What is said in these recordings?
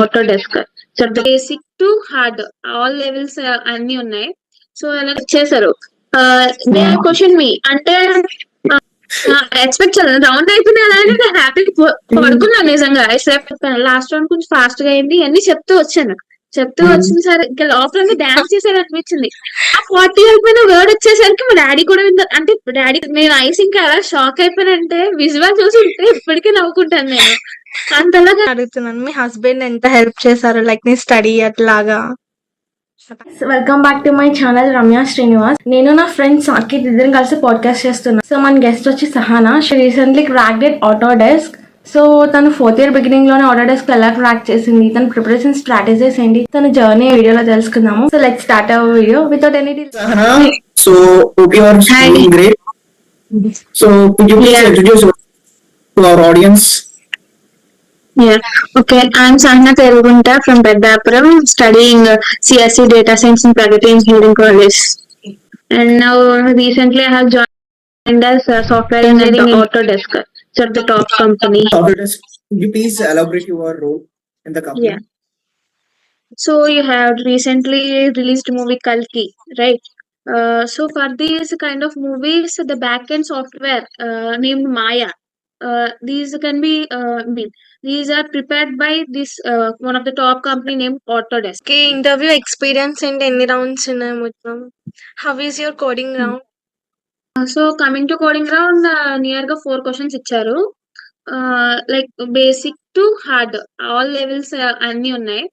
Autodesk. So basic to hard, all levels అన్ని ఉన్నాయి. So అలా చేశారు. దే క్వశ్చన్ మీ అంటే ఎక్స్పెక్ట్ చేయలేదు. రౌండ్ అయిపోయినా నేను హ్యాపీ పడుకున్నాను నిజంగా. లాస్ట్ రౌండ్ కొంచెం ఫాస్ట్ గా అయింది అన్ని చెప్తూ వచ్చిన సరే ఇంకా లోపల డాన్స్ చేసేది అనిపించింది. ఆ 40 అయిపోయిన వర్డ్ వచ్చేసరికి మా డాడీ కూడా అంటే డాడీ నేను ఐస్ ఇంకా అలా షాక్ అయిపోయినంటే విజువల్ చూసి ఉంటే ఇప్పటికే నవ్వుకుంటాను నేను అంతలాగా అడుగుతున్నాను. మీ హస్బెండ్ ఎంత హెల్ప్ చేశారు లైక్ నీ స్టడీ అట్లాగా? Welcome back to my channel Ramya Srinivas. నేను నా ఫ్రెండ్ సాకిత్ ఇద్దరం కలిసి పాడ్కాస్ట్ చేస్తున్నా. సో మన గెస్ట్ వచ్చి Sahana. She recently cracked Autodesk. So తను 4th year బిగినింగ్ లోనే ఆటోడెస్క్ ఎలా క్రాక్ చేసింది, తన ప్రిపరేషన్ స్ట్రాటజీస్ ఏంటి, తన జర్నీ వీడియోలో తెలుసుకుందాము. So let's start our video without any Sahana, so hope you are doing great. So could you please introduce to our audience? Yeah. Okay. I'm Sahana Terugunta from Peddappuram, studying CSE Data Science in Pragati Engineering College. And now recently I have joined as software engineering in Autodesk. So the top company. Autodesk, could you please elaborate your role in the company? Yeah. So you have recently released movie Kalki, right? So for these kind of movies, the backend software named Maya. These can be these are prepared by this one of the top company named Autodesk. Okay, interview experience ఏంటి? ఎన్ని rounds ఉన్నాయి మొత్తం? How is your coding round? So coming to coding round near గా 4 questions ఇచ్చారు. Like basic to hard, all levels అన్ని ఉన్నాయి.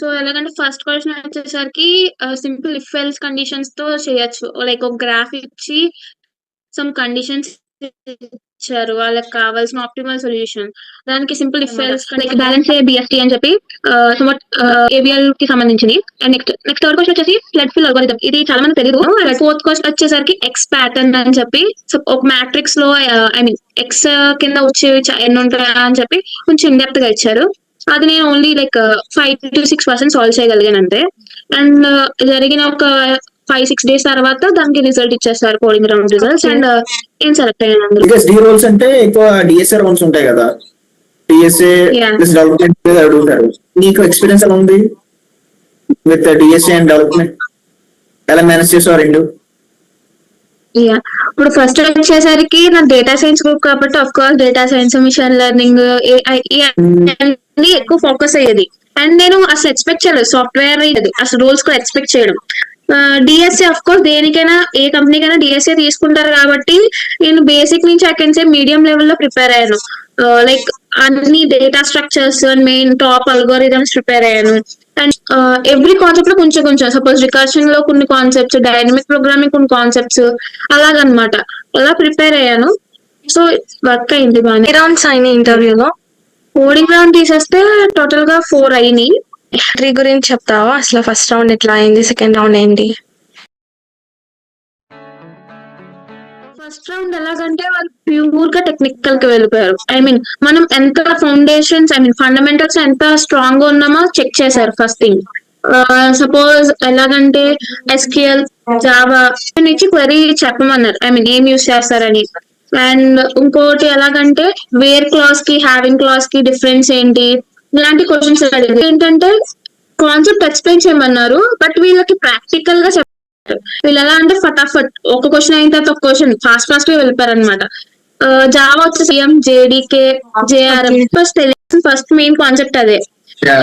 So ఎలాగంటే first question వచ్చేసరికి సింపుల్ ఇఫ్ ఎల్స్ కండిషన్స్ తో చేయొచ్చు. లైక్ ఒక గ్రాఫ్ ఇచ్చి సమ్ కండిషన్స్ ఇచ్చారు, వాళ్ళకి కావాల్సిన ఆప్టిమల్ సొల్యూషన్. దానికి simple if else balance BST అని చెప్పి ఏవిఎల్ కి సంబంధించింది. అండ్ నెక్స్ట్ థర్డ్ క్వశ్చన్ వచ్చేసి ఫ్లడ్ ఫిల్ అల్గోరిథం. ఇది చాలా మంది తెలియదు. ఫోర్త్ క్వశ్చన్ వచ్చేసరికి ఎక్స్ ప్యాటర్న్ అని చెప్పి ఒక మ్యాట్రిక్స్ లో ఐ మీన్ ఎక్స్ కింద వచ్చేవి ఎన్ని ఉంటాయా అని చెప్పి కొంచెం ఇన్డెప్త్ గా ఇచ్చారు. అది నేను ఓన్లీ లైక్ 5 to 6% సాల్వ్ చేయగలిగాను అంతే. అండ్ జరిగిన ఒక 5-6 days తర్వాత దానికి రిజల్ట్ ఇచ్చేస్తారు, కోడింగ్ రౌండ్ రిజల్ట్స్. అండ్ ఏం సెలెక్ట్ అయ్యాను అందులో. Because D roles అంటే ఎక్కువ DSA rounds ఉంటాయి కదా, DSA ప్లస్ డెవలప్మెంట్ అడుగుతారు. నీకు ఎక్స్పీరియన్స్ ఎలా ఉంది విత్ DSA అండ్ డెవలప్మెంట్? ఎలా మేనేజ్ చేసావు రెండు? ఇప్పుడు ఫస్ట్ వచ్చేసరికి నా డేటా సైన్స్ గ్రూప్ కాబట్టి of course data science, machine learning, AI ఎక్కువ ఫోకస్ అయ్యేది. అండ్ నేను అసలు ఎక్స్పెక్ట్ చేయలేదు సాఫ్ట్వేర్ అసలు రోల్స్ కూడా ఎక్స్పెక్ట్ చేయడం. డిఎస్ఏ ఆఫ్ కోర్స్ దేనికైనా ఏ కంపెనీకైనా డిఎస్ఏ తీసుకుంటారు కాబట్టి నేను బేసిక్ నుంచి I can say medium level లో ప్రిపేర్ అయ్యాను. లైక్ అన్ని data structures and main top algorithms prepare అయ్యాను. అండ్ ఎవ్రీ కాన్సెప్ట్ లో కొంచెం కొంచెం, సపోజ్ రికర్షన్ లో కొన్ని కాన్సెప్ట్స్, డైనమిక్ ప్రోగ్రామింగ్ కొన్ని కాన్సెప్ట్స్, అలాగనమాట. అలా ప్రిపేర్ అయ్యాను. సో వర్క్ అయింది బాగా. రౌండ్స్ అయినాయి ఇంటర్వ్యూలో? కోడింగ్ రౌండ్ తీసేస్తే టోటల్ గా 4 అయినాయి. హిస్టరీ గురించి చెప్తావా? అసలు ఫస్ట్ రౌండ్ ఎట్లా అయింది, సెకండ్ రౌండ్ ఏంటి? ఫస్ట్ రౌండ్ ఎలాగంటే వాళ్ళు ప్యూర్ గా టెక్నికల్ కి వెళ్ళిపోయారు. ఐ మీన్ మనం ఎంత ఫౌండేషన్స్, ఐ మీన్ ఫండమెంటల్స్ ఎంత స్ట్రాంగ్ గా ఉన్నామో చెక్ చేశారు ఫస్ట్ థింగ్. సపోజ్ ఎలాగంటే SQL, జావా నుంచి క్వరీ చెప్పమన్నారు, ఐ మీన్ ఏం యూస్ చేస్తారని. అండ్ ఇంకోటి ఎలాగంటే వేర్ క్లాస్ కి హ్యావింగ్ క్లాస్ కి డిఫరెన్స్ ఏంటి, ఇలాంటి క్వశ్చన్స్ అడిగారు. ఏంటంటే కాన్సెప్ట్ ఎక్స్ప్లెయిన్ చేయమన్నారు, బట్ వీళ్ళకి ప్రాక్టికల్ గా చెప్పారు. వీళ్ళు ఎలా అంటే ఫటాఫట్ ఒక క్వశ్చన్ అయిన తర్వాత ఒక క్వశ్చన్ ఫాస్ట్ గా వెళ్ళిపోయారు అనమాట. జావా వచ్చేసి JDK, JRF first main concept అదే.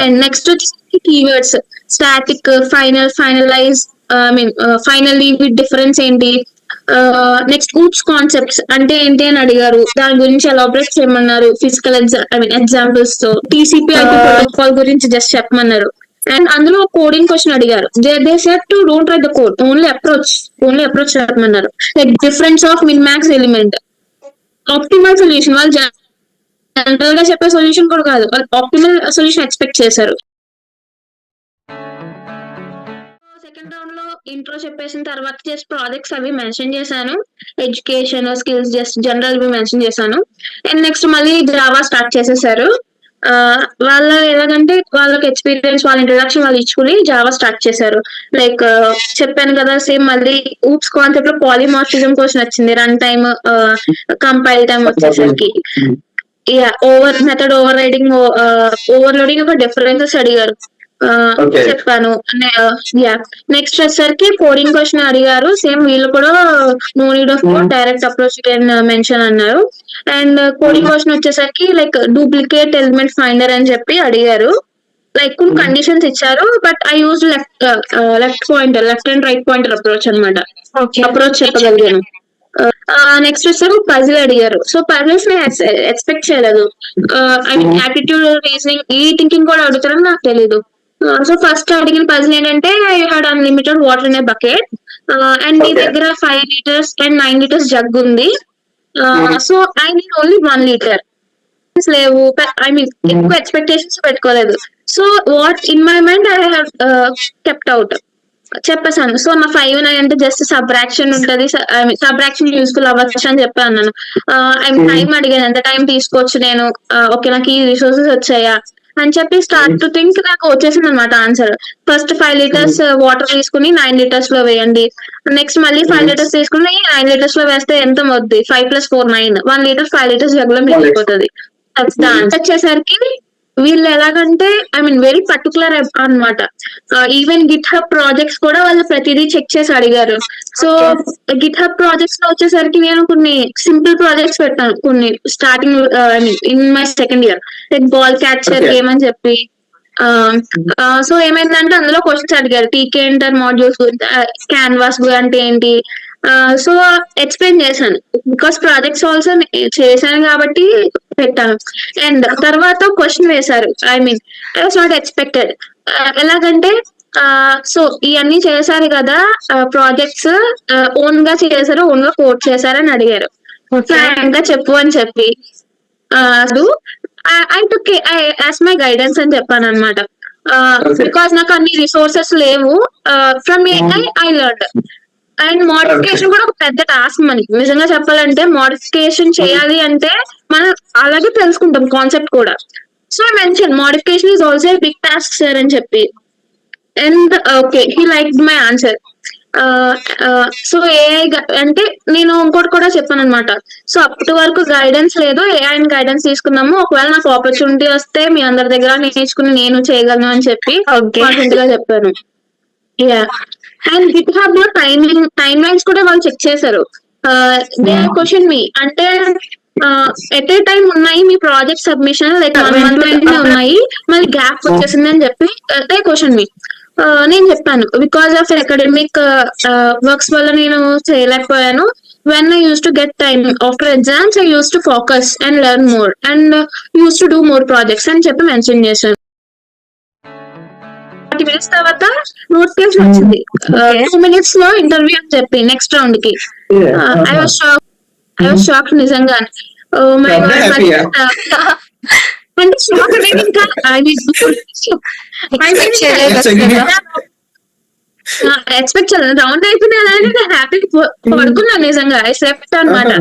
అండ్ నెక్స్ట్ వచ్చేసి keywords, static, final, finalize, I mean finally with difference ఏంటి. నెక్స్ట్ ఊప్స్ కాన్సెప్ట్స్ అంటే ఏంటి అని అడిగారు, దాని గురించి ఎలాబరేట్ చేయమన్నారు. ఫిజికల్ ఐ మీన్ ఎగ్జాంపుల్స్ తో. TCP IP ప్రోటోకాల్ గురించి జస్ట్ చెప్పమన్నారు. అండ్ అందులో కోడింగ్ క్వశ్చన్ అడిగారు. They said to don't write the code, only approach చెప్పమన్నారు. Like difference of min max element, optimal solution. వాళ్ళు జనరల్ గా చెప్పే సొల్యూషన్ కూడా కాదు, వాళ్ళు ఆప్టిమల్ సొల్యూషన్ ఎక్స్పెక్ట్ చేశారు. సెకండ్ రౌండ్ లో ఇంట్రో చెప్పేసిన తర్వాత జస్ట్ ప్రాజెక్ట్స్ అవి మెన్షన్ చేశాను, education, skills, just general mention చేశాను. అండ్ నెక్స్ట్ మళ్ళీ జావా స్టార్ట్ చేసేసారు. వాళ్ళ ఎలాగంటే వాళ్ళకి ఎక్స్పీరియన్స్, వాళ్ళ ఇంట్రడక్షన్ వాళ్ళు ఇచ్చుకుని జావా స్టార్ట్ చేశారు. లైక్ చెప్పాను కదా, సేమ్ మళ్ళీ ఊప్స్ కాన్సెప్ట్ లో పాలిమార్ఫిజం క్వశ్చన్ వచ్చింది. రన్ టైమ్, కంపైల్ టైమ్ వచ్చేసరికి. ఓవర్ రైడింగ్, ఓవర్లోడింగ్ ఒక డిఫరెన్సెస్ అడిగారు. Okay. చెప్పాను. నెక్స్ట్ వచ్చేసరికి కోడింగ్ క్వశ్చన్ అడిగారు. సేమ్ వీళ్ళు కూడా no need of direct approach can mention అన్నారు. అండ్ కోడింగ్ క్వశ్చన్ వచ్చేసరికి లైక్ డూప్లికేట్ ఎలిమెంట్ ఫైండర్ అని చెప్పి అడిగారు. లైక్ కొన్ని కండిషన్స్ ఇచ్చారు, but I use left and right pointer approach అనమాట. ఓకే. అప్రోచ్ చెప్పగలిగాను. నెక్స్ట్ వచ్చేసరికి పజిల్ అడిగారు. సో పజిల్స్ నేను ఎక్స్పెక్ట్ చేయలేదు. ఐ మీన్ యాటిట్యూడ్, రీజనింగ్, ఈ థింకింగ్ కూడా అడుగుతారని నాకు తెలీదు. సో ఫస్ట్ అడిగిన పజిల్ ఏంటంటే you had unlimited water in a bucket and నీ Okay. దగ్గర 5 liters అండ్ 9 liters జగ్ ఉంది. So I need only 1 liter లేవు. ఐ మీన్ ఎక్కువ ఎక్స్పెక్టేషన్స్ పెట్టుకోలేదు. So what in my mind I have kept out చెప్పేసాను. So నా 5, 9 అంటే just subtraction ఉంటది, సబ్రాక్షన్ యూస్ఫుల్ అవ్వచ్చు అని చెప్పాను నేను. టైం అడిగాను, ఎంత టైం తీసుకోవచ్చు నేను, ఓకే నాకు ఈ రిసోర్సెస్ వచ్చాయా అని చెప్పి స్టార్ట్ టు థింక్ నాకు వచ్చేసింది అనమాట ఆన్సర్. ఫస్ట్ 5 liters వాటర్ తీసుకుని 9 liters లో వేయండి. నెక్స్ట్ మళ్ళీ 5 liters తీసుకుని 9 liters లో వేస్తే ఎంత అవుద్ది? 5 + 4 9, 1 liter 5 liters జగ్ లో మిగిలిపోతుంది. వచ్చేసరికి వీళ్ళు ఎలాగంటే ఐ మీన్ వెరీ పర్టికులర్ అన్నమాట. ఈవెన్ గిట్ హబ్ ప్రాజెక్ట్స్ కూడా వాళ్ళు ప్రతిదీ చెక్ చేసి అడిగారు. సో గిట్ హబ్ ప్రాజెక్ట్స్ లో వచ్చేసరికి నేను కొన్ని సింపుల్ ప్రాజెక్ట్స్ పెట్టాను, కొన్ని starting I mean in my second year, like ball catcher Okay. Game అని చెప్పి. సో ఏమైందంటే అందులో క్వశ్చన్స్ అడిగారు, టీకే ఇంటర్ మాడ్యూల్స్, క్యాన్వాస్ అంటే ఏంటి. సో ఎక్స్ప్లెయిన్ చేశాను, బికాస్ ప్రాజెక్ట్స్ ఆల్సో చేశాను కాబట్టి పెట్టాను. అండ్ తర్వాత క్వశ్చన్ వేశారు. I mean I was not expected. ఎలాగంటే సో ఇవన్నీ చేశారు కదా ప్రాజెక్ట్స్, ఓన్ గా చేశారు, ఓన్ గా కోడ్ చేశారని అడిగారు. ఫ్రాంక్ గా చెప్పు అని చెప్పి I took as my guidance అని చెప్పాను అనమాట. Okay. బికాస్ నాకు అన్ని రిసోర్సెస్ లేవు. From AI I learn. And modification కూడా ఒక పెద్ద టాస్క్ మనకి. నిజంగా చెప్పాలంటే మోడిఫికేషన్ చేయాలి అంటే మనం అలాగే తెలుసుకుంటాం కాన్సెప్ట్ కూడా. So I mention modification is also big task sir అని చెప్పి. And okay he like my answer. So AI అంటే నేను ఇంకోటి కూడా చెప్పాను అనమాట. సో అప్పటి వరకు గైడెన్స్ లేదు, ఏఐ గైడెన్స్ తీసుకున్నాము. ఒకవేళ నాకు ఆపర్చునిటీ వస్తే మీ అందరి దగ్గర నేర్చుకుని నేను చేయగలను అని చెప్పి Okay. కాన్ఫిడెంట్ గా చెప్పాను. అండ్ గిట్ హబ్ లో టైమ్ లైన్స్ కూడా వాళ్ళు చెక్ చేశారు. దే క్వశ్చన్ మీ అంటే ఎట్ ఏ టైం ఉన్నాయి మీ ప్రాజెక్ట్ సబ్మిషన్, లైక్ 1 month ఉన్నాయి, మళ్ళీ గ్యాప్ వచ్చేసింది అని చెప్పి దే క్వశ్చన్ మీ. నేను చెప్పాను బికాస్ ఆఫ్ అకాడమిక్ వర్క్స్ వల్ల నేను చేయలేకపోయాను. When I use to get time after exams I use to focus and learn more and use to do more projects అని చెప్పి మెన్షన్ చేశాను. 30 minutes తర్వాత నోటిఫికేషన్ వచ్చింది. 2 minutes లో ఇంటర్వ్యూ అని చెప్పి నెక్స్ట్ రౌండ్ కి. ఐ వాస్ షాక్ నిజంగా. Happy, yeah. అంటే షాక్ అనేది ఇంకా ఎక్స్పెక్ట్ చేయలేదు. రౌండ్ అయిపోయింది కదా అని నేను హ్యాపీ పడుకున్నాను నిజంగా. ఐ స్లెప్ట్ అనమాట.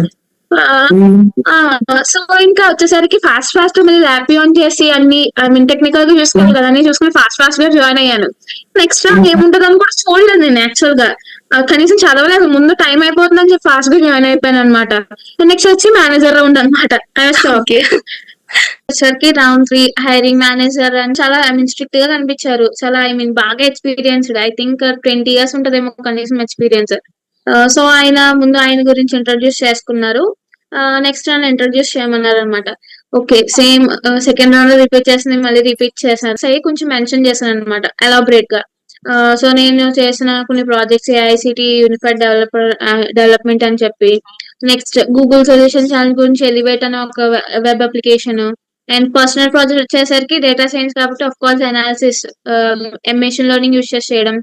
సో ఇంకా వచ్చేసరికి ఫాస్ట్ మళ్ళీ ల్యాప్ ఆన్ చేసి అన్ని ఐ మీన్ టెక్నికల్ గా చూసుకోవాలి కదా, అన్ని చూసుకుని ఫాస్ట్ గా జాయిన్ అయ్యాను. నెక్స్ట్ రౌండ్ ఏముంటది అని కూడా చూడలేదు నేను యాక్చువల్ గా. కనీసం చదవలేదు, ముందు టైం అయిపోతుందని చెప్పి ఫాస్ట్ గా జాయిన్ అయిపోయాను అనమాట. నెక్స్ట్ వచ్చి మేనేజర్ రౌండ్ అనమాట. ఓకే. వచ్చేసరికి రౌండ్ 3 హైరింగ్ మేనేజర్ అని చాలా ఐ మీన్ స్ట్రిక్ట్ గా కనిపించారు. చాలా ఐ మీన్ బాగా ఎక్స్పీరియన్స్డ్, ఐ థింక్ 20 years ఉంటదేమో కనీసం ఎక్స్పీరియన్స్. సో ఆయన ముందు ఆయన గురించి ఇంట్రడ్యూస్ చేసుకున్నారు. నెక్స్ట్ రౌండ్ ఇంట్రడ్యూస్ చేయమన్నారు అనమాట. ఓకే సేమ్ సెకండ్ రౌండ్ లో రిపీట్ చేసింది మళ్ళీ రిపీట్ చేశాను. సరే కొంచెం మెన్షన్ చేశాను అనమాట ఎలాబరేట్ గా. సో నేను చేసిన కొన్ని ప్రాజెక్ట్స్ ఏఐసిటి యూనిఫైడ్ డెవలప్మెంట్ అని చెప్పి, నెక్స్ట్ గూగుల్ సొల్యూషన్ ఛానల్ గురించి ఎలివేట్ అనే ఒక web application. And personal project వచ్చేసరికి డేటా సైన్స్ కాబట్టి of course analysis, machine learning use చేయడం.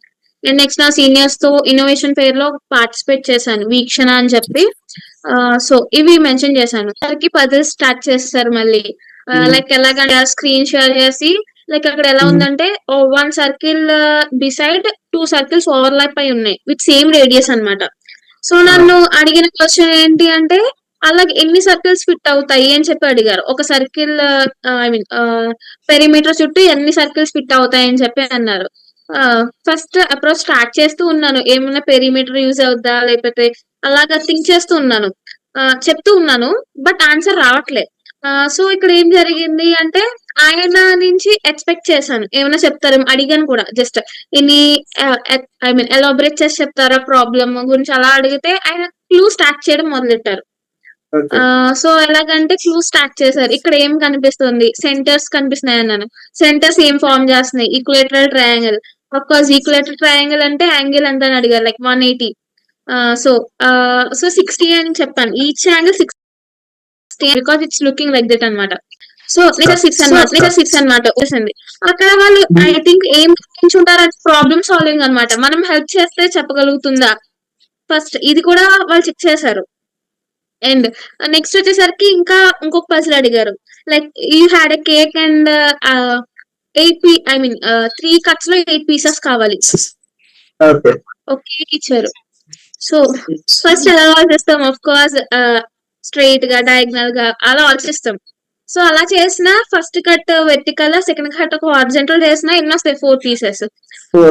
అండ్ నెక్స్ట్ నా సీనియర్స్ తో ఇన్నోవేషన్ ఫెయిర్ లో పార్టిసిపేట్ చేశాను, వీక్షణ అని చెప్పి. సో ఇవి మెన్షన్ చేశాను. పజిల్స్ స్టార్ట్ చేస్తారు మళ్ళీ. లైక్ ఎలాగంటే స్క్రీన్ షేర్ చేసి లైక్ అక్కడ ఎలా ఉందంటే 1 circle బిసైడ్ 2 circles ఓవర్లాప్ అయి ఉన్నాయి విత్ సేమ్ రేడియస్ అన్నమాట. సో నన్ను అడిగిన క్వశ్చన్ ఏంటి అంటే అలాగే ఎన్ని సర్కిల్స్ ఫిట్ అవుతాయి అని చెప్పి అడిగారు. ఒక సర్కిల్ ఐ మీన్ పెరిమీటర్ చుట్టూ ఎన్ని సర్కిల్స్ ఫిట్ అవుతాయి అని చెప్పి అన్నారు. ఫస్ట్ అప్రోచ్ స్టార్ట్ చేస్తూ ఉన్నాను, ఏమైనా పెరిమీటర్ యూజ్ అవుద్దా లేకపోతే అలాగా థింక్ చేస్తూ ఉన్నాను, చెప్తూ ఉన్నాను. బట్ ఆన్సర్ రావట్లే. సో ఇక్కడ ఏం జరిగింది అంటే ఆయన నుంచి ఎక్స్పెక్ట్ చేశాను ఏమైనా చెప్తారు అడిగాను కూడా జస్ట్ ఇన్ని ఐ మీన్ ఎలాబరేట్ చేసి చెప్తారా ప్రాబ్లమ్ గురించి అలా అడిగితే ఆయన క్లూ స్టార్ట్ చేయడం మొదలెట్టారు. ఓకే. సో ఎలాగంటే క్లూ స్టార్ట్ చేశారు. ఇక్కడ ఏం కనిపిస్తుంది సెంటర్స్ కనిపిస్తున్నాయి అన్నాను. సెంటర్స్ ఏం ఫార్మ్ చేస్తున్నాయి equilateral triangle. Of course equilateral triangle అంటే యాంగిల్ ఎంత అని అడిగారు లైక్ 180. సో సో 60 అని చెప్పాను. Each angle 60 because it's looking like that అన్నమాట. సో సిక్స్ అన్నమాట వచ్చేసింది. అక్కడ వాళ్ళు ఐ థింక్ ఏం ఉంటారు ప్రాబ్లమ్ సాల్వింగ్ అన్నమాట. మనం హెల్ప్ చేస్తే చెప్పగలుగుతుందా ఫస్ట్ ఇది కూడా వాళ్ళు చెక్ చేశారు. అండ్ నెక్స్ట్ వచ్చేసరికి ఇంకా ఇంకొక పజిల్ అడిగారు like you had a cake and 3 cuts లో 8 పీసెస్ కావాలి. ఓకే. ఒక కేక్ ఇచ్చారు. సో ఫస్ట్ ఎలా ఆలోచిస్తాం ఆఫ్ కోర్స్ స్ట్రైట్ గా డయాగ్నల్ గా అలా ఆలోచిస్తాం. సో అలా చేసిన first cut vertical second cut ఒక హారిజాంటల్ చేసిన ఎన్ని వస్తాయి 4 పీసెస్.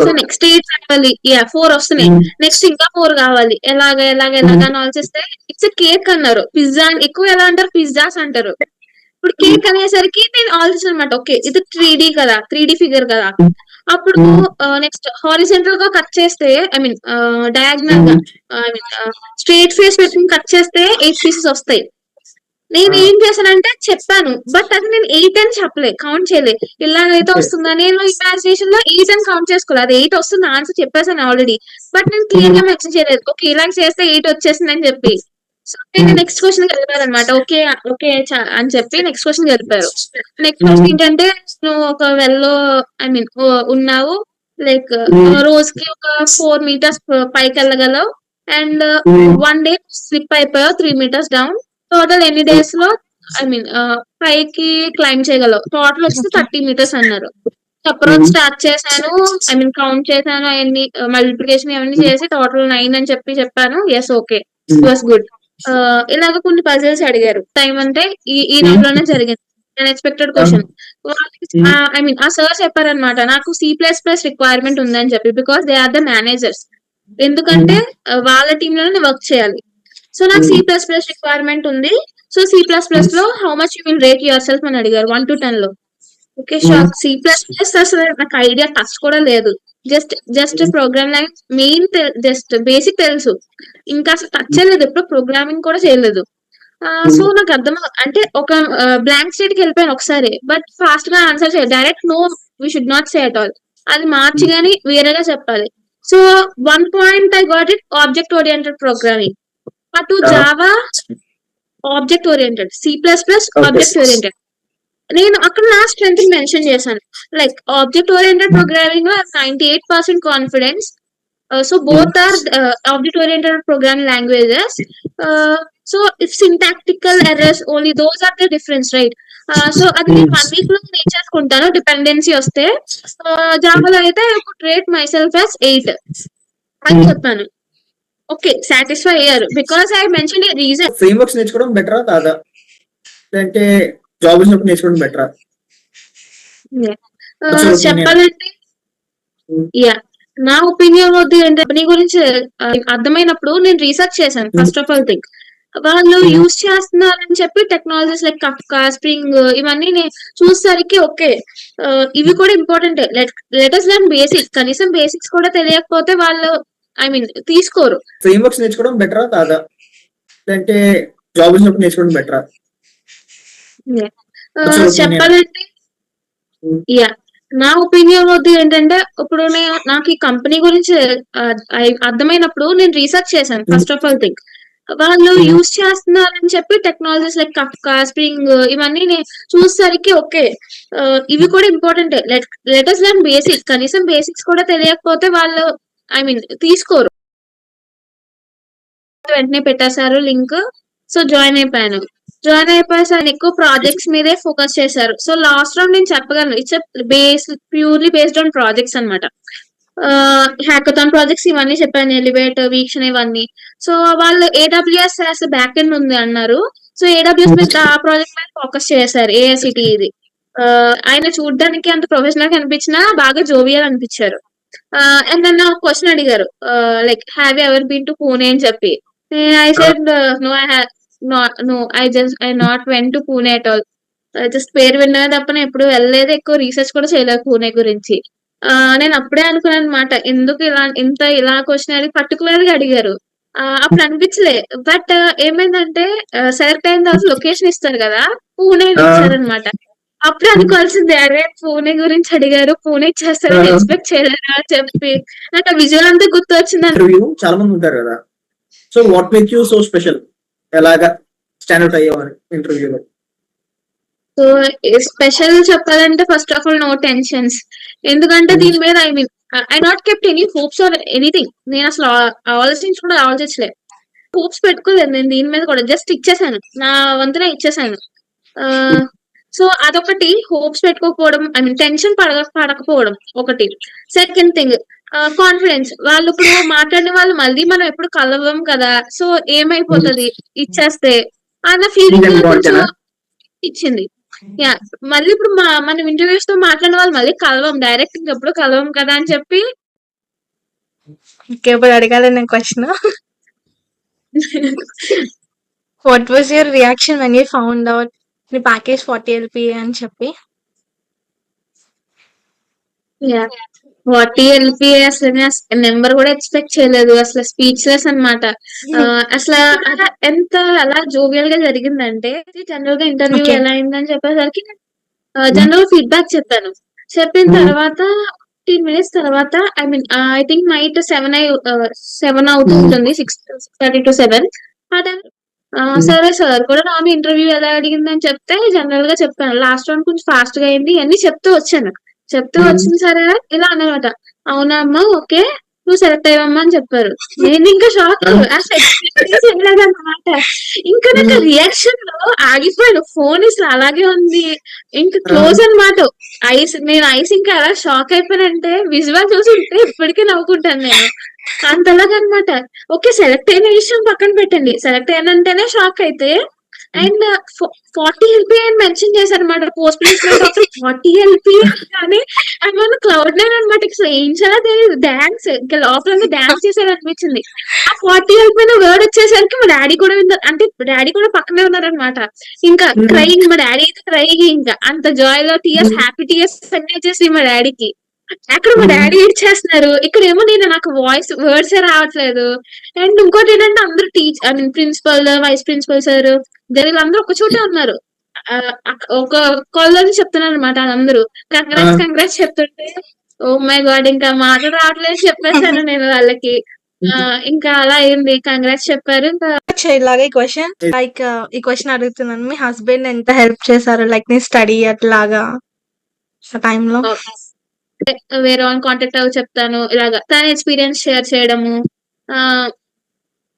సో నెక్స్ట్ 8 కావాలి 4 వస్తున్నాయి. నెక్స్ట్ ఇంకా 4 కావాలి. ఎలాగా అని ఆలోచిస్తే ఇట్స్ కేక్ అన్నారు. పిజ్జా ఎక్కువ ఎలా అంటారు పిజ్జాస్ అంటారు. ఇప్పుడు కేక్ అనేసరికి నేను ఆలోచించాను అనమాట. ఓకే ఇది 3D కదా 3D ఫిగర్ కదా. అప్పుడు నెక్స్ట్ హారిజెంటల్ గా కట్ చేస్తే ఐ మీన్ డయాగ్నల్ గా ఐ మీన్ స్ట్రైట్ ఫేస్ పెట్టుకుని కట్ చేస్తే 8 పీసెస్ వస్తాయి. నేను ఏం చేశానంటే చెప్పాను బట్ అది నేను 8 అని చెప్పలే కౌంట్ చేయలే. ఇలాగైతే వస్తుందా నేను ఇమాజినేషన్ లో 8 అని కౌంట్ చేసుకోలేదు. అది 8 వస్తుంది ఆన్సర్ చెప్పేసాను ఆల్రెడీ. బట్ నేను క్లియర్ గా మెన్షన్ చేయలేదు. ఓకే ఇలాగ చేస్తే 8 వచ్చేసింది అని చెప్పి. సో నేను నెక్స్ట్ క్వశ్చన్ గెలిపారు అనమాట. ఓకే అని చెప్పి నెక్స్ట్ క్వశ్చన్ గెలిపారు. నెక్స్ట్ క్వశ్చన్ ఏంటంటే నువ్వు ఒక వెల్లో ఐ మీన్ ఉన్నావు లైక్ రోజుకి ఒక 4 meters పైకి వెళ్ళగలవు అండ్ 1 day స్లిప్ అయిపోయావు 3 meters డౌన్. టోటల్ ఎన్ని డేస్ లో ఐ మీన్ పైకి క్లైమ్ చేయగలవు. టోటల్ వచ్చి 30 meters అన్నారు. చెప్పడం స్టార్ట్ చేశాను. ఐ మీన్ కౌంట్ చేశాను అవన్నీ మల్టిప్లికేషన్ అవన్నీ చేసి టోటల్ 9 అని చెప్పాను. Yes okay was good. ఇలాగ కొన్ని పజిల్స్ అడిగారు. టైం అంటే ఈ రౌండ్ లోనే జరిగింది. Unexpected question. ఐ మీన్ ఆ సార్ చెప్పారనమాట నాకు C++ రిక్వైర్మెంట్ ఉందని చెప్పి because they are the managers. ఎందుకంటే వాళ్ళ టీమ్ లోనే వర్క్ చేయాలి. సో నాకు C++ రిక్వైర్మెంట్ ఉంది. సో C++ లో how much you will rate yourself అని అడిగారు 1 to 10 లో. Okay shock. C++ అసలు నాకు ఐడియా టచ్ కూడా లేదు. Just program language main just basic తెలుసు. ఇంకా అసలు టచ్ చేయలేదు. ఎప్పుడు ప్రోగ్రామింగ్ కూడా చేయలేదు. సో నాకు అర్థం అంటే ఒక బ్లాంక్ స్టేట్ కి వెళ్ళిపోయాను ఒకసారి. బట్ ఫాస్ట్ గా ఆన్సర్ చేయాలి. Direct no we should not say at all. అది మార్చి గానీ వేరేగా చెప్పాలి. So 1 point I got it object oriented programming. అటు Java object oriented C++ object oriented. నేను అక్కడ నా స్ట్రెంత్ మెన్షన్ చేశాను లైక్ ఆబ్జెక్ట్ ఓరియంటెడ్ ప్రోగ్రామింగ్ లో 98% confidence. So both are object oriented programming languages. So if syntactical errors only those are the difference, right? So అది నేను 1 week లో నేర్చేసుకుంటాను dependency వస్తే. జావాలో అయితే I could rate my self as 8 అని చెప్పాను. Okay satisfy అయ్యారు because I mention A reason. Frame works నేర్చుకోవడం బెటరా కాదా అంటే జాబ్ వచ్చినప్పుడు నేర్చుకోవడం బెటరా? చెప్పాలంటే యా నా ఒపీనియన్ వద్దు ఏంటంటే నీ గురించి అర్థమైనప్పుడు నేను రీసెర్చ్ చేశాను. ఫస్ట్ ఆఫ్ ఆల్ థింగ్ వాళ్ళు యూజ్ చేస్తున్నారని చెప్పి టెక్నాలజీస్ లైక్ కఫ్కా స్ప్రింగ్ ఇవన్నీ చూసేసరికి ఓకే ఇవి కూడా ఇంపార్టెంట్. Letters learn basic. కనీసం బేసిక్స్ కూడా తెలియకపోతే వాళ్ళు ఐ మీన్ తీసుకోరు. ఫ్రేమ్ వర్క్స్ నేర్చుకోవడం బెటరా కాదా అంటే జాబ్ వచ్చినప్పుడు నేర్చుకోవడం బెటరా? చెప్పాలంటే యా నా ఒపీనియన్ వద్దు ఏంటంటే ఇప్పుడు నాకు ఈ కంపెనీ గురించి అర్థమైనప్పుడు నేను రీసెర్చ్ చేశాను. ఫస్ట్ ఆఫ్ ఆల్ థింగ్ వాళ్ళు యూజ్ చేస్తున్నారని చెప్పి టెక్నాలజీస్ లైక్ కఫ్కా స్ప్రింగ్ ఇవన్నీ చూసేసరికి ఓకే ఇవి కూడా ఇంపార్టెంట్. Letters learn basic. కనీసం బేసిక్స్ కూడా తెలియకపోతే వాళ్ళు ఐ మీన్ తీసుకోరు. వెంటనే పెట్టేశారు లింక్. సో జాయిన్ అయిపోయాను. ఎక్కువ ప్రాజెక్ట్స్ మీదే ఫోకస్ చేశారు. సో లాస్ట్ రౌండ్ నేను చెప్పగలను it's purely based on projects అనమాట. హ్యాకథాన్ ప్రాజెక్ట్స్ ఇవన్నీ చెప్పాను. ఎలివేట్ వీక్షణ ఇవన్నీ. సో వాళ్ళు AWS బ్యాక్ ఎండ్ ఉంది అన్నారు. సో AWS మీద ఆ ప్రాజెక్ట్ మీద ఫోకస్ చేశారు. AICT ఇది ఆయన చూడడానికి అంత ప్రొఫెషనల్ గా అనిపించినా బాగా జోవియల్ అనిపించారు. అండ్ నన్ను క్వశ్చన్ అడిగారు like have you ever been to Pune అని చెప్పి. I said no I no, I not went to Pune at all. Just పేరు విన్నా తప్ప నేను ఎప్పుడు వెళ్ళలేదు, ఎక్కువ రీసెర్చ్ కూడా చేయలేదు పూణే గురించి. నేను అప్పుడే అనుకున్నాను అనమాట, ఎందుకు ఇలా క్వశ్చన్ అడిగి పర్టికులర్ గా అడిగారు. అప్పుడు అనిపించలే. బట్ ఏమైందంటే సెలెక్ట్ అయిన తర్వాత లొకేషన్ ఇస్తారు కదా, పూణే ఇచ్చారనమాట. అప్పుడు అనుకోవాల్సిందే, అరే పూణే గురించి అడిగారు, పూణే ఇచ్చేస్తారని ఎక్స్పెక్ట్ చేయలేరు అని చెప్పి నాకు ఆ విజువల్ అంతా గుర్తు వచ్చింది. ఇంటర్వ్యూ చాలా మంది ఉంటారు కదా, so what make you so special? ఎలాగా స్టాండర్డ్ అయ్యేవారు ఇంటర్వ్యూలో? సో స్పెషల్ చెప్పాలంటే first of all no tensions. ఎందుకంటే దీని మీద I not kept any hopes or anything. నేను అసలు ఆలోచించలే, హోప్స్ పెట్టుకోలేదు నేను దీని మీద కూడా. జస్ట్ ఇచ్చేసాను, నా వంతున ఇచ్చేసాను. సో అదొకటి, హోప్స్ పెట్టుకోకపోవడం, ఐ మీన్ టెన్షన్ పడకపోవడం ఒకటి. Second thing confidence. వాళ్ళు ఇప్పుడు మాట్లాడిన వాళ్ళు మళ్ళీ మనం ఎప్పుడు కలవం కదా, సో ఏమైపోతది ఇచ్చేస్తే అన్న ఫీలింగ్ కొంచెం ఇచ్చింది. యా, మళ్ళీ ఇప్పుడు మనం ఇంటర్వ్యూస్ తో మాట్లాడిన వాళ్ళు మళ్ళీ కలవం, డైరెక్ట్ ఎప్పుడు కలవం కదా అని చెప్పి. ఇప్పుడు అడగాలి నేను question. What was your reaction when you found out నీ ప్యాకేజ్ 40 LPA అని చెప్పి? యా, 40 LPA అసలు నెంబర్ కూడా ఎక్స్పెక్ట్ చేయలేదు. అసలు స్పీచ్లెస్ అనమాట. అసలు ఎంత అలా జోవియల్ గా జరిగిందంటే, జనరల్ గా ఇంటర్వ్యూ Okay. ఎలా అయిందని చెప్పేసరికి జనరల్ ఫీడ్బ్యాక్ చెప్పాను. చెప్పిన తర్వాత 15 minutes తర్వాత, I mean I think night 7 అవుతుంటుంది, 6:30 to 7. ఆ టైం సరే సార్ కూడా నాన్న ఇంటర్వ్యూ ఎలా అడిగిందని చెప్తే జనరల్ గా చెప్పాను. లాస్ట్ రౌండ్ కొంచెం ఫాస్ట్ గా అయింది అన్ని చెప్తూ వచ్చాను. వచ్చింది సరే ఇలా అన్నమాట. అవునా అమ్మా, ఓకే, నువ్వు సెలెక్ట్ అయ్యావమ్మా అని చెప్పారు. నేను ఇంకా షాక్, అసలు ఎక్స్పెక్ట్ చేయలేదన్నమాట. ఇంకా నాకు రియాక్షన్ లో ఆగిపోయాను. ఫోన్ ఇట్లా అలాగే ఉంది, ఇంకా క్లోజ్ అన్నమాట. నేను ఐస్ ఇంకా అలా షాక్ అయిపోయానంటే, విజువల్ చూసుంటే ఇప్పటికీ నవ్వుకుంటాను నేను. అంతలాగా అనమాట. ఓకే, సెలెక్ట్ అయిన విషయం పక్కన పెట్టండి, సెలెక్ట్ అయినంటేనే షాక్ అయితే. అండ్ 40 LPA అని మెన్షన్ చేశారు అనమాట, పోస్ట్ ప్లేస్మెంట్ ఆఫర్ 40 LPA కానీ ఆయన క్లౌడ్ నైన్ అనమాట. ఏం చాలా తెలియదు, డాన్స్ ఇంకా లోపల డాన్స్ చేశారు అనిపించింది. ఆ 40 LPA వర్డ్ వచ్చేసరికి మా డాడీ కూడా విన్నారు, అంటే డాడీ కూడా పక్కనే ఉన్నారనమాట. ఇంకా క్రైయింగ్, మా డాడీ అయితే క్రైయింగ్, ఇంకా అంత జాయ్ లో టీయర్స్, హ్యాపీ టీయర్స్ అన్ని వచ్చేసి మా డాడీకి. అక్కడ మా డాడీ ఏడ్చేస్తున్నారు, ఇక్కడేమో నాకు వర్డ్స్ రావట్లేదు. అండ్ ఇంకోటి ఏంటంటే అందరూ I mean principal, vice principal sir, వీళ్ళందరూ ఒక చోటే ఉన్నారు. ఒక కాల్ లోనే చెప్తున్నారు అనమాట. అందరూ కంగ్రాట్స్ చెప్తుంటే, ఓ మై గాడ్, ఇంకా మాటలు రావట్లేదు చెప్పేశాను నేను వాళ్ళకి. ఇంకా అలా అయింది, కంగ్రాట్స్ చెప్పారు. ఇంకా ఇలాగే క్వశ్చన్ లైక్ ఈ క్వశ్చన్ అడుగుతున్నాను, మీ హస్బెండ్ ఎంత హెల్ప్ చేశారు లైక్ నీ స్టడీ అట్లాగా ఆ టైంలో? వేరే వాళ్ళని కాంటాక్ట్ అవ్వ చెప్తాను, ఇలాగా తన ఎక్స్పీరియన్స్ షేర్ చేయడము. ఆ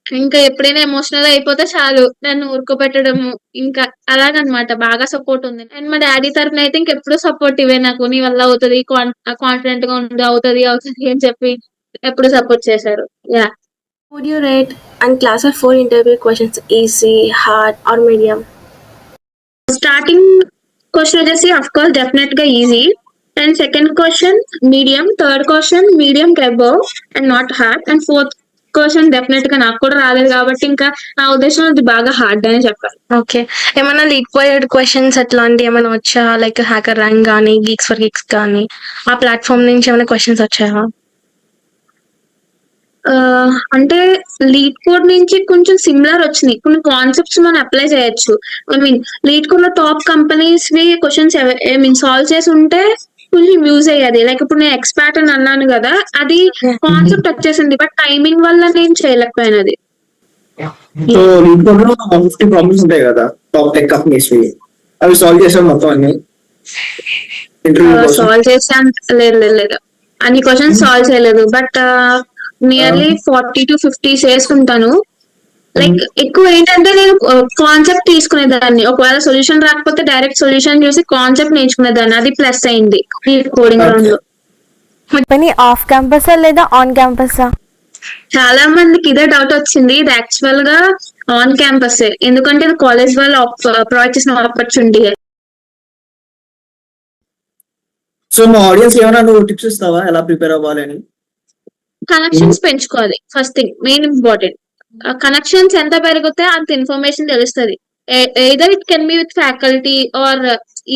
ఇంకా ఎప్పుడైనా ఎమోషనల్ అయిపోతే చాలు నన్ను ఊరుకోబెట్టడము, ఇంకా అలాగనమాట. బాగా సపోర్ట్ ఉంది. అండ్ మా డాడీ తరఫున అయితే ఇంకెప్పుడు సపోర్ట్ ఇవే, నాకు నీ వల్ల అవుతుంది, కాన్ఫిడెంట్ గా ఉంది, అవుతుంది అని చెప్పి ఎప్పుడు సపోర్ట్ చేశారు. Yeah. Would you rate and class of 4 interview questions easy, hard, or medium? Starting question వచ్చేసి అఫ్ కోర్స్ డెఫినెట్ గా easy, and second question medium, third question medium above and not hard, and fourth question definite గా నాకు కూడా రాలేదు కాబట్టి ఇంకా నా ఉద్దేశం అది బాగా హార్డ్ అని చెప్పాలి. ఓకే, ఏమైనా లీడ్ క్వశ్చన్స్ అట్లాంటివి ఏమైనా వచ్చా లైక్ హ్యాకర్ ర్యాంక్ కానీ, గీక్స్ ఫర్ గీక్స్ కానీ, ఆ ప్లాట్ఫామ్ నుంచి ఏమైనా క్వశ్చన్స్ వచ్చాయా? అంటే లీడ్ కోడ్ నుంచి కొంచెం సిమిలర్ వచ్చినాయి, కొన్ని కాన్సెప్ట్స్ మనం అప్లై చేయొచ్చు. ఐ మీన్ లీడ్ కోడ్ లో టాప్ కంపెనీస్ వి క్వశ్చన్స్ ఐ మీన్ సాల్వ్ చేసి ఉంటే కొంచెం యూజ్ అయ్యేది. లైక్ ఇప్పుడు నేను ఎక్స్పర్ట్ అని అన్నాను కదా, అది కాన్సెప్ట్ వచ్చేసింది, బట్ టైమింగ్ వల్ల నేను చేయలేకపోయాను అది. సో లీడ్ కోడ్ లో 150 ప్రాబ్లమ్స్ ఉంటాయి కదా టాప్ టెక్ కంపెనీస్, అవి సాల్వ్ చేసాం మొత్తం అన్ని ఇంటర్వ్యూ కోసం? సాల్వ్ చేసాను, లేదు అన్ని క్వశ్చన్స్ సాల్వ్ చేయలేదు, బట్ నియర్లీ 40 to 50 చేసుకుంటాను. లైక్ ఎక్కువ ఏంటంటే నేను కాన్సెప్ట్ తీసుకునేదాన్ని, ఒకవేళ సొల్యూషన్ రాకపోతే డైరెక్ట్ సొల్యూషన్ చూసి కాన్సెప్ట్ నేర్చుకునేదాన్ని, అది ప్లస్ అయింది ఈ కోడింగ్ రౌండ్ లో. పని ఆఫ్ క్యాంపసా లేదా ఆన్ క్యాంపసా? చాలా మందికి ఇదే డౌట్ వచ్చింది. ఇది యాక్చువల్ గా ఆన్ క్యాంపస్, ఎందుకంటే ఇది కాలేజ్ వాళ్ళు ప్రొవైడ్ చేసిన ఆపర్చునిటీ. సో మా ఆడియన్స్ ఏమైనా నువ్వు టిప్స్ ఇస్తావా ఎలా ప్రిపేర్ అవ్వాలి అని? కనెక్షన్స్ పెంచుకోవాలి first thing, main important. Connections ఎంత పెరిగితే అంత ఇన్ఫర్మేషన్ తెలుస్తుంది. Either it can be with faculty or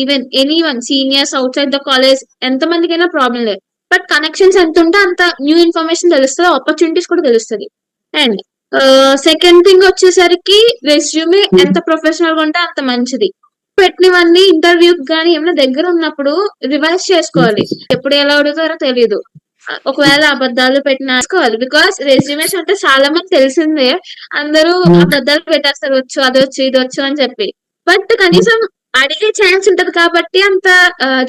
even anyone seniors outside the college, ఎంత మందికైనా ప్రాబ్లం లేదు. బట్ కనెక్షన్స్ ఎంత ఉంటే అంత న్యూ ఇన్ఫర్మేషన్ తెలుస్తుంది, ఆపర్చునిటీస్ కూడా తెలుస్తుంది. అండ్ సెకండ్ థింగ్ వచ్చేసరికి రెస్యూమే ఎంత ప్రొఫెషనల్ గా ఉంటే అంత మంచిది. పెట్టినవన్నీ ఇంటర్వ్యూ కానీ ఏమైనా దగ్గర ఉన్నప్పుడు రివైజ్ చేసుకోవాలి. ఎప్పుడు ఎలా అడుగుతారో తెలియదు. ఒకవేళ అబద్ధాలు పెట్టినాసుకోవాలి. బికాస్ రెజ్యూమేస్ అంటే చాలా మంది తెలిసిందే, అందరూ అబద్ధాలు పెట్టేస్తారు, వచ్చు అది వచ్చు ఇది వచ్చు అని చెప్పి. బట్ కనీసం అడిగే ఛాన్స్ ఉంటది కాబట్టి అంత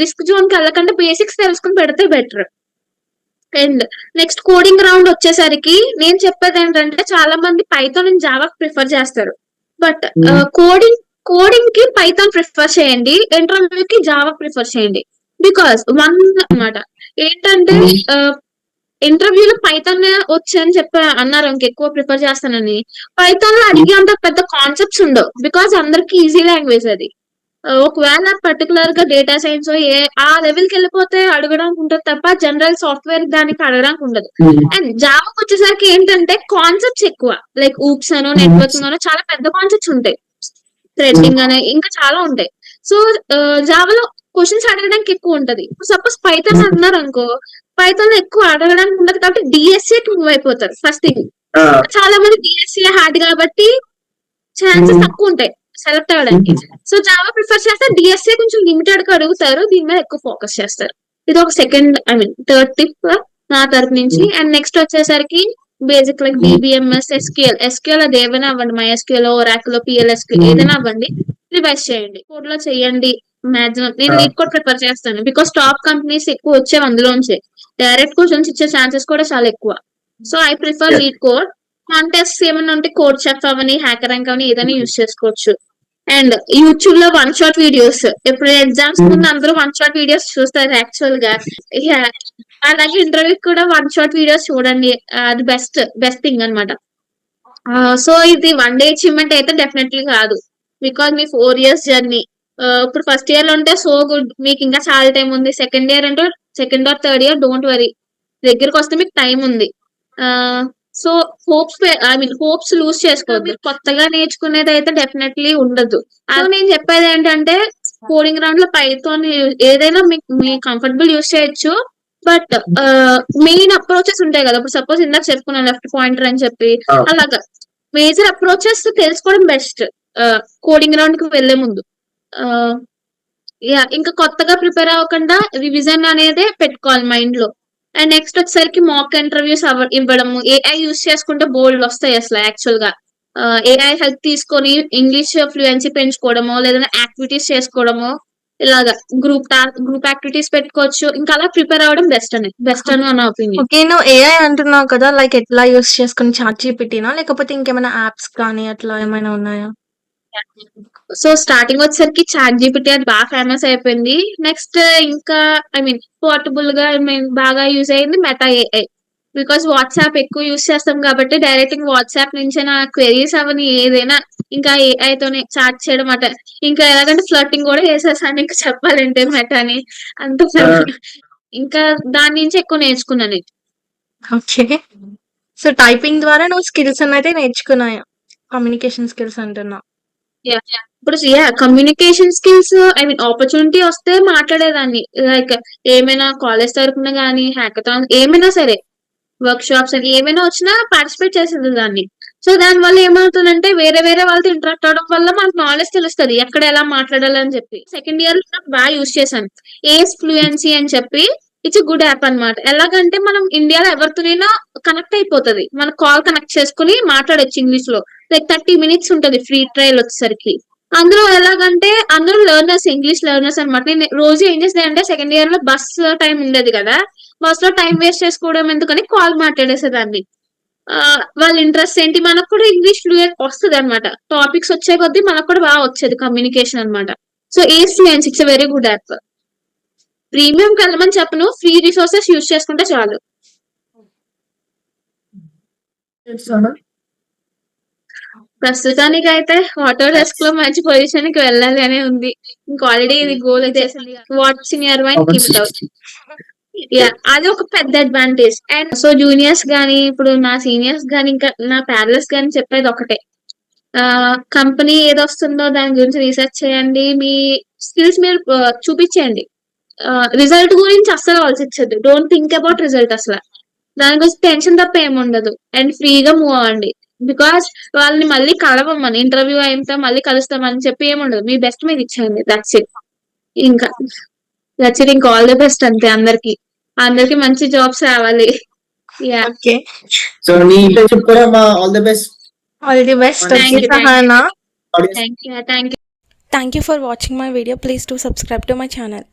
రిస్క్ జోన్ కి వెళ్ళకుండా బేసిక్స్ తెలుసుకుని పెడితే better. And next coding round వచ్చేసరికి నేను చెప్పేది ఏంటంటే చాలా మంది పైథాన్ అండ్ జావా ప్రిఫర్ చేస్తారు. బట్ కోడింగ్ కి పైథాన్ ప్రిఫర్ చేయండి, ఇంటర్వ్యూ కి జావా ప్రిఫర్ చేయండి. బికాస్ వన్ అన్నమాట ఏంటంటే ఇంటర్వ్యూలో పైథాన్ వచ్చు అని చెప్పి అన్నారు ఇంకెక్కువ ప్రిఫర్ చేస్తానని. పైథాన్ లో అడిగే అంత పెద్ద కాన్సెప్ట్స్ ఉండవు, బికాస్ అందరికి ఈజీ లాంగ్వేజ్ అది. ఒకవేళ పర్టికులర్ గా డేటా సైన్స్ ఆ లెవెల్ కి వెళ్ళిపోతే అడగడానికి ఉంటుంది తప్ప జనరల్ సాఫ్ట్వేర్ దానికి అడగడానికి ఉండదు. అండ్ జావాకి వచ్చేసరికి ఏంటంటే కాన్సెప్ట్స్ ఎక్కువ, లైక్ ఊప్స్ అనో నెట్వర్కింగ్ అనో చాలా పెద్ద కాన్సెప్ట్స్ ఉంటాయి, థ్రెడ్డింగ్ అనే ఇంకా చాలా ఉంటాయి. సో జావాలో క్వశ్చన్స్ అడగడానికి ఎక్కువ ఉంటది. సపోజ్ పైథాన్ అన్నారు అనుకో, పైథాన్ లో ఎక్కువ అడగడానికి ఉండదు కాబట్టి డిఎస్ఏ కి మూవ్ అయిపోతారు ఫస్ట్ థింగ్. చాలా మంది డిఎస్ఏ హార్డ్ కాబట్టి ఛాన్సెస్ తక్కువ ఉంటాయి సెలెక్ట్ అవ్వడానికి. సో జావా ప్రిఫర్ చేస్తే డిఎస్ఏ కొంచెం లిమిటెడ్ గా అడుగుతారు, దీని మీద ఎక్కువ ఫోకస్ చేస్తారు. ఇది ఒక సెకండ్ థర్డ్ టిప్ నా తరపు నుంచి. అండ్ నెక్స్ట్ వచ్చేసరికి బేసిక్ లైక్ డిబిఎంఎస్, ఎస్క్యూఎల్ అది ఏమైనా అవ్వండి, MySQL, Oracle, PLSQL ఏదైనా అవ్వండి, రివైజ్ చేయండి, కోడ్ లో చేయండి. మాక్సిమం నేను లీడ్ కోడ్ ప్రిఫర్ చేస్తాను, బికాస్ టాప్ కంపెనీస్ ఎక్కువ వచ్చేవి అందులోంచే. డైరెక్ట్ క్వశ్చన్స్ ఇచ్చే ఛాన్సెస్ కూడా చాలా ఎక్కువ. So I prefer lead code. Contest ఏమైనా ఉంటే కోడ్ చెఫ్ అవని, హ్యాకర్ ర్యాంక్ అవని ఏదైనా యూజ్ చేసుకోవచ్చు. అండ్ యూట్యూబ్ లో వన్ షాట్ వీడియోస్, ఇప్పుడు ఎగ్జామ్స్ ముందు అందరూ వన్ షాట్ వీడియోస్ చూస్తారు యాక్చువల్ గా. అలాగే ఇంటర్వ్యూ కూడా వన్ షాట్ వీడియోస్ చూడండి, అది బెస్ట్ థింగ్ అనమాట. సో ఇది వన్ డే అచీవ్మెంట్ అయితే డెఫినెట్లీ కాదు, బికాస్ మీ 4 years జర్నీ. ఇప్పుడు ఫస్ట్ ఇయర్ లో ఉంటే సో గుడ్, మీకు ఇంకా చాలా టైం ఉంది. సెకండ్ ఇయర్ అంటే second or third year don't worry, దగ్గరకు వస్తే మీకు టైం ఉంది. సో హోప్స్ లూజ్ చేసుకోవద్దు. కొత్తగా నేర్చుకునేది అయితే డెఫినెట్లీ ఉండదు. సో నేను చెప్పేది ఏంటంటే కోడింగ్ రౌండ్ లో పైథాన్ ఏదైనా మీ కంఫర్టబుల్ యూస్ చేయొచ్చు. బట్ మెయిన్ అప్రోచెస్ ఉంటాయి కదా, ఇప్పుడు సపోజ్ ఇందాక చెప్పుకున్నాను లెఫ్ట్ పాయింటర్ అని చెప్పి, అలాగా మేజర్ అప్రోచెస్ తెలుసుకోవడం బెస్ట్ కోడింగ్ రౌండ్ కి వెళ్లే ముందు. ఇంకా కొత్తగా ప్రిపేర్ అవ్వకుండా రివిజన్ అనేది పెట్టుకోవాలి మైండ్ లో. అండ్ నెక్స్ట్ వచ్చేసరికి మాక్ ఇంటర్వ్యూస్ ఇవ్వడము, ఏఐ యూస్ చేసుకుంటే బోల్డ్ వస్తాయి అసలు యాక్చువల్ గా. ఏఐ హెల్ప్ తీసుకొని ఇంగ్లీష్ ఫ్లూయెన్సీ పెంచుకోవడమో, లేదా యాక్టివిటీస్ చేసుకోవడమో, ఇలాగా గ్రూప్ యాక్టివిటీస్ పెట్టుకోవచ్చు. ఇంకా అలా ప్రిపేర్ అవ్వడం బెస్ట్ అని నా ఒపీనియన్. ఓకే, నువ్వు ఏఐ అంటున్నావు కదా, లైక్ ఎట్లా యూస్ చేసుకుని ChatGPTనా లేకపోతే ఇంకేమైనా యాప్స్ కానీ అట్లా ఏమైనా ఉన్నాయా? సో స్టార్టింగ్ వచ్చేసరికి ChatGPT అది బాగా ఫేమస్ అయిపోయింది. నెక్స్ట్ ఇంకా పోర్టబుల్ గా బాగా యూజ్ అయింది మెటా ఏఐ. బికాస్ వాట్సాప్ ఎక్కువ యూజ్ చేస్తాం కాబట్టి డైరెక్ట్ వాట్సాప్ నుంచి నా క్వెరీస్ అవన్నీ ఏదైనా ఇంకా AI తోనే చాట్ చేయడం అట. ఇంకా ఎలాగంటే ఫ్లర్టింగ్ కూడా చేసేసాను ఇంకా చెప్పాలంటే మెటాని అంత ఇంకా దాని నుంచి ఎక్కువ నేర్చుకున్నాను నేను. ఓకే, సో టైపింగ్ ద్వారా నువ్వు స్కిల్స్ అయితే నేర్చుకున్నాయా? కమ్యూనికేషన్ స్కిల్స్ అంటున్నా. ఇప్పుడు కమ్యూనికేషన్ స్కిల్స్ ఆపర్చునిటీ వస్తే మాట్లాడేదాన్ని, లైక్ ఏమైనా కాలేజ్ తరపున గానీ హ్యాకథాన్ ఏమైనా సరే, వర్క్ షాప్స్ అని ఏమైనా వచ్చినా పార్టిసిపేట్ చేసేది దాన్ని. సో దాని వల్ల ఏమవుతుందంటే వేరే వాళ్ళతో ఇంటరాక్ట్ అవడం వల్ల మనకు నాలెడ్జ్ తెలుస్తుంది ఎక్కడ ఎలా మాట్లాడాలని చెప్పి. సెకండ్ ఇయర్ లో బాగా యూజ్ చేశాను ఏస్ ఫ్లూయెన్సీ అని చెప్పి. ఇట్స్ గుడ్ యాప్ అనమాట. ఎలాగంటే మనం ఇండియాలో ఎవరితోనైనా కనెక్ట్ అయిపోతుంది, మన కాల్ కనెక్ట్ చేసుకుని మాట్లాడొచ్చు ఇంగ్లీష్ లో. లైక్ 30 minutes ఉంటది ఫ్రీ ట్రయల్ వచ్చేసరికి. అందులో ఎలాగంటే అందరూ లెర్నర్స్, ఇంగ్లీష్ లెర్నర్స్ అనమాట. నేను రోజు ఏం చేసేదంటే సెకండ్ ఇయర్ లో బస్ టైం ఉండేది కదా, బస్ లో టైం వేస్ట్ చేసుకోవడం ఎందుకని కాల్ మాట్లాడేసేదాన్ని. వాళ్ళ ఇంట్రెస్ట్ ఏంటి, మనకు కూడా ఇంగ్లీష్ ఫ్లూయెంట్ వస్తుంది అనమాట. టాపిక్స్ వచ్చే కొద్దీ మనకు కూడా బాగా వచ్చేది కమ్యూనికేషన్ అనమాట. So ace fluency it's very good app. Premium కి వెళ్ళమని చెప్పను, ఫ్రీ రిసోర్సెస్ యూజ్ చేసుకుంటే చాలు. ప్రస్తుతానికి అయితే ఆటోడెస్క్ లో మంచి పొజిషన్ కి వెళ్ళాలి అనే ఉంది. ఇంకా ఆల్రెడీ ఇది గోల్ వచ్చేసింది. What's in your mind, keep it out. అది ఒక పెద్ద అడ్వాంటేజ్. అండ్ సో జూనియర్స్ గానీ, ఇప్పుడు నా సీనియర్స్ గానీ, ఇంకా నా ప్యారలర్స్ గానీ చెప్పేది ఒకటే. కంపెనీ ఏదొస్తుందో దాని గురించి రీసెర్చ్ చేయండి. మీ స్కిల్స్ మీరు చూపించేయండి. రిజల్ట్ గురించి అస్సలు ఆలోచించద్దు. డోంట్ థింక్ అబౌట్ రిజల్ట్ అసలు. దాని గురించి టెన్షన్ తప్ప ఏముండదు. అండ్ ఫ్రీగా మూవ్ అవ్వండి. బికాస్ వాళ్ళని మళ్ళీ కలవమని, ఇంటర్వ్యూ అయిన మళ్ళీ కలుస్తామని చెప్పి ఏముండదు. మీ బెస్ట్ మీరు ఇచ్చేయండి. That's it. ఇంకా ఆల్ ది బెస్ట్ అంతే. అందరికి మంచి జాబ్స్ రావాలి. యా ఓకే, సో నీ ఇంటర్న్షిప్ కూడా మా all the best. All the best Thank you, Sahana. Thank you. Thank you for watching my video. Please do subscribe to my channel.